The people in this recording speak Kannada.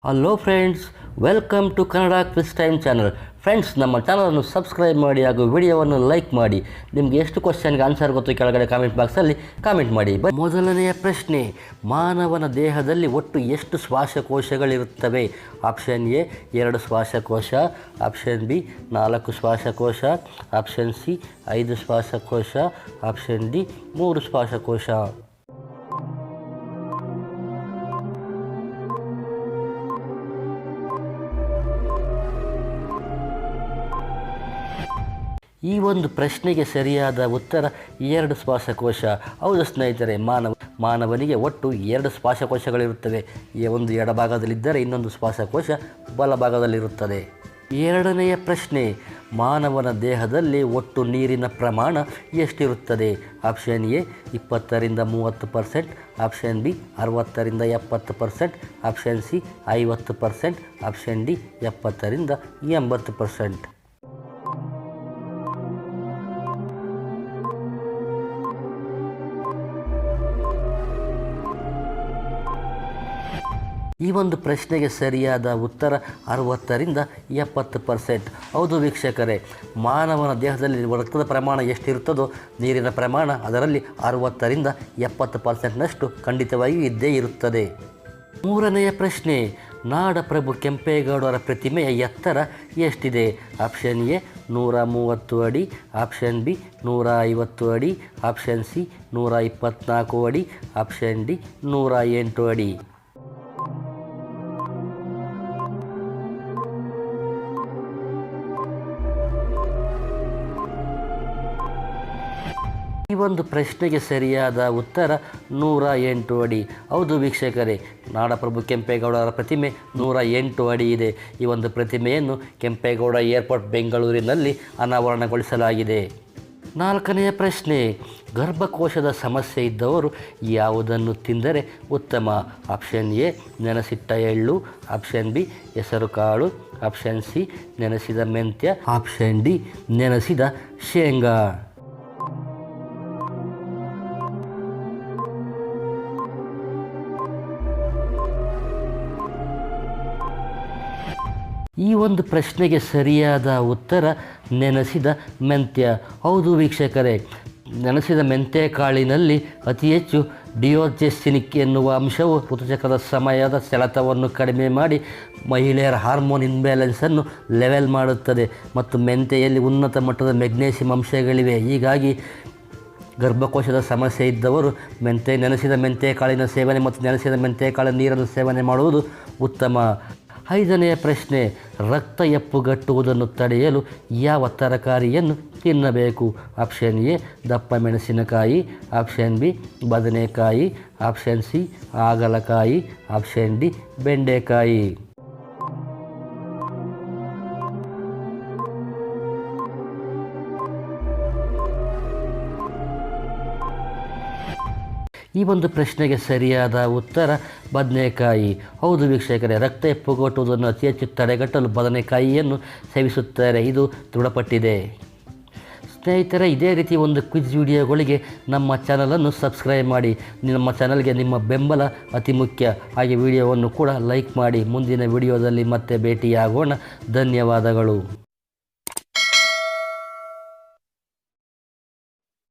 Hello friends, welcome to Kannada quiz time channel. Friends, ನಮ್ಮ ಚಾನಲನ್ನು ಸಬ್ಸ್ಕ್ರೈಬ್ ಮಾಡಿ ಹಾಗೂ ವಿಡಿಯೋವನ್ನು ಲೈಕ್ ಮಾಡಿ. ನಿಮಗೆ ಎಷ್ಟು ಕ್ವಶನ್ಗೆ ಆನ್ಸರ್ ಗೊತ್ತು ಕೆಳಗಡೆ ಕಾಮೆಂಟ್ ಬಾಕ್ಸಲ್ಲಿ ಕಾಮೆಂಟ್ ಮಾಡಿ. ಮೊದಲನೆಯ ಪ್ರಶ್ನೆ, ಮಾನವನ ದೇಹದಲ್ಲಿ ಒಟ್ಟು ಎಷ್ಟು ಶ್ವಾಸಕೋಶಗಳಿರುತ್ತವೆ? ಆಪ್ಷನ್ ಎ 2 ಶ್ವಾಸಕೋಶ, ಆಪ್ಷನ್ ಬಿ 4 ಶ್ವಾಸಕೋಶ, ಆಪ್ಷನ್ ಸಿ 5 ಶ್ವಾಸಕೋಶ, ಆಪ್ಷನ್ ಡಿ 3 ಶ್ವಾಸಕೋಶ. ಈ ಒಂದು ಪ್ರಶ್ನೆಗೆ ಸರಿಯಾದ ಉತ್ತರ 2 ಶ್ವಾಸಕೋಶ. ಹೌದು ಸ್ನೇಹಿತರೆ, ಮಾನವನಿಗೆ ಒಟ್ಟು 2 ಶ್ವಾಸಕೋಶಗಳಿರುತ್ತವೆ. ಒಂದು ಎಡಭಾಗದಲ್ಲಿದ್ದರೆ ಇನ್ನೊಂದು ಶ್ವಾಸಕೋಶ ಬಲಭಾಗದಲ್ಲಿರುತ್ತದೆ. ಎರಡನೆಯ ಪ್ರಶ್ನೆ, ಮಾನವನ ದೇಹದಲ್ಲಿ ಒಟ್ಟು ನೀರಿನ ಪ್ರಮಾಣ ಎಷ್ಟಿರುತ್ತದೆ? ಆಪ್ಷನ್ ಎ 20ರಿಂದ 30%, ಆಪ್ಷನ್ ಬಿ 60ರಿಂದ 70%, ಆಪ್ಷನ್ ಸಿ 50%, ಆಪ್ಷನ್ ಡಿ 70ರಿಂದ 80%. ಈ ಒಂದು ಪ್ರಶ್ನೆಗೆ ಸರಿಯಾದ ಉತ್ತರ 60ರಿಂದ 70%. ಹೌದು ವೀಕ್ಷಕರೇ, ಮಾನವನ ದೇಹದಲ್ಲಿ ರಕ್ತದ ಪ್ರಮಾಣ ಎಷ್ಟಿರುತ್ತದೋ ನೀರಿನ ಪ್ರಮಾಣ ಅದರಲ್ಲಿ 60ರಿಂದ 70%ನಷ್ಟು ಖಂಡಿತವಾಗಿಯೂ ಇದ್ದೇ ಇರುತ್ತದೆ. ಮೂರನೆಯ ಪ್ರಶ್ನೆ, ನಾಡಪ್ರಭು ಕೆಂಪೇಗೌಡರ ಪ್ರತಿಮೆಯ ಎತ್ತರ ಎಷ್ಟಿದೆ? ಆಪ್ಷನ್ ಎ 130 ಅಡಿ, ಆಪ್ಷನ್ ಬಿ 150 ಅಡಿ, ಆಪ್ಷನ್ ಸಿ 124 ಅಡಿ, ಆಪ್ಷನ್ ಡಿ 108 ಅಡಿ. ಈ ಒಂದು ಪ್ರಶ್ನೆಗೆ ಸರಿಯಾದ ಉತ್ತರ 108 ಅಡಿ. ಹೌದು ವೀಕ್ಷಕರೇ, ನಾಡಪ್ರಭು ಕೆಂಪೇಗೌಡರ ಪ್ರತಿಮೆ 108 ಅಡಿ ಇದೆ. ಈ ಒಂದು ಪ್ರತಿಮೆಯನ್ನು ಕೆಂಪೇಗೌಡ ಏರ್ಪೋರ್ಟ್ ಬೆಂಗಳೂರಿನಲ್ಲಿ ಅನಾವರಣಗೊಳಿಸಲಾಗಿದೆ. ನಾಲ್ಕನೆಯ ಪ್ರಶ್ನೆ, ಗರ್ಭಕೋಶದ ಸಮಸ್ಯೆ ಇದ್ದವರು ಯಾವುದನ್ನು ತಿಂದರೆ ಉತ್ತಮ? ಆಪ್ಷನ್ ಎ ನೆನೆಸಿಟ್ಟ ಎಳ್ಳು, ಆಪ್ಷನ್ ಬಿ ಹೆಸರು ಕಾಳು, ಆಪ್ಷನ್ ಸಿ ನೆನೆಸಿದ ಮೆಂತ್ಯ, ಆಪ್ಷನ್ ಡಿ ನೆನೆಸಿದ ಶೇಂಗಾ. ಈ ಒಂದು ಪ್ರಶ್ನೆಗೆ ಸರಿಯಾದ ಉತ್ತರ ನೆನೆಸಿದ ಮೆಂತ್ಯ. ಹೌದು ವೀಕ್ಷಕರೇ, ನೆನೆಸಿದ ಮೆಂತ್ಯ ಕಾಳಿನಲ್ಲಿ ಅತಿ ಹೆಚ್ಚು ಡಿಯೋಜೆಸಿನಿಕ್ ಎನ್ನುವ ಅಂಶವು ಋತುಚಕ್ರದ ಸಮಯದ ಸೆಳೆತವನ್ನು ಕಡಿಮೆ ಮಾಡಿ ಮಹಿಳೆಯರ ಹಾರ್ಮೋನ್ ಇನ್ಬ್ಯಾಲೆನ್ಸನ್ನು ಲೆವೆಲ್ ಮಾಡುತ್ತದೆ. ಮತ್ತು ಮೆಂತ್ಯೆಯಲ್ಲಿ ಉನ್ನತ ಮಟ್ಟದ ಮೆಗ್ನೀಷಿಯಂ ಅಂಶಗಳಿವೆ. ಹೀಗಾಗಿ ಗರ್ಭಕೋಶದ ಸಮಸ್ಯೆ ಇದ್ದವರು ನೆನೆಸಿದ ಮೆಂತ್ಯ ಕಾಳಿನ ಸೇವನೆ ಮತ್ತು ನೆನೆಸಿದ ಮೆಂತ್ಯ ಕಾಳಿನ ನೀರನ್ನು ಸೇವನೆ ಮಾಡುವುದು ಉತ್ತಮ. ಐದನೆಯ ಪ್ರಶ್ನೆ, ರಕ್ತ ಹೆಪ್ಪುಗಟ್ಟುವುದನ್ನು ತಡೆಯಲು ಯಾವ ತರಕಾರಿಯನ್ನು ತಿನ್ನಬೇಕು? ಆಪ್ಷನ್ ಎ ದಪ್ಪ ಮೆಣಸಿನಕಾಯಿ, ಆಪ್ಷನ್ ಬಿ ಬದನೆಕಾಯಿ, ಆಪ್ಷನ್ ಸಿ ಹಾಗಲಕಾಯಿ, ಆಪ್ಷನ್ ಡಿ ಬೆಂಡೆಕಾಯಿ. ಈ ಒಂದು ಪ್ರಶ್ನೆಗೆ ಸರಿಯಾದ ಉತ್ತರ ಬದನೆಕಾಯಿ. ಹೌದು ವೀಕ್ಷಕರೇ, ರಕ್ತ ಹೆಪ್ಪುಗಟ್ಟುವುದನ್ನು ಅತಿ ಹೆಚ್ಚು ತಡೆಗಟ್ಟಲು ಬದನೆಕಾಯಿಯನ್ನು ಸೇವಿಸುತ್ತಾರೆ, ಇದು ದೃಢಪಟ್ಟಿದೆ. ಸ್ನೇಹಿತರೆ, ಇದೇ ರೀತಿ ಒಂದು ಕ್ವಿಜ್ ವಿಡಿಯೋಗಳಿಗೆ ನಮ್ಮ ಚಾನಲನ್ನು ಸಬ್ಸ್ಕ್ರೈಬ್ ಮಾಡಿ. ನಮ್ಮ ಚಾನಲ್ಗೆ ನಿಮ್ಮ ಬೆಂಬಲ ಅತಿ ಮುಖ್ಯ. ಹಾಗೆ ವಿಡಿಯೋವನ್ನು ಕೂಡ ಲೈಕ್ ಮಾಡಿ. ಮುಂದಿನ ವಿಡಿಯೋದಲ್ಲಿ ಮತ್ತೆ ಭೇಟಿಯಾಗೋಣ. ಧನ್ಯವಾದಗಳು.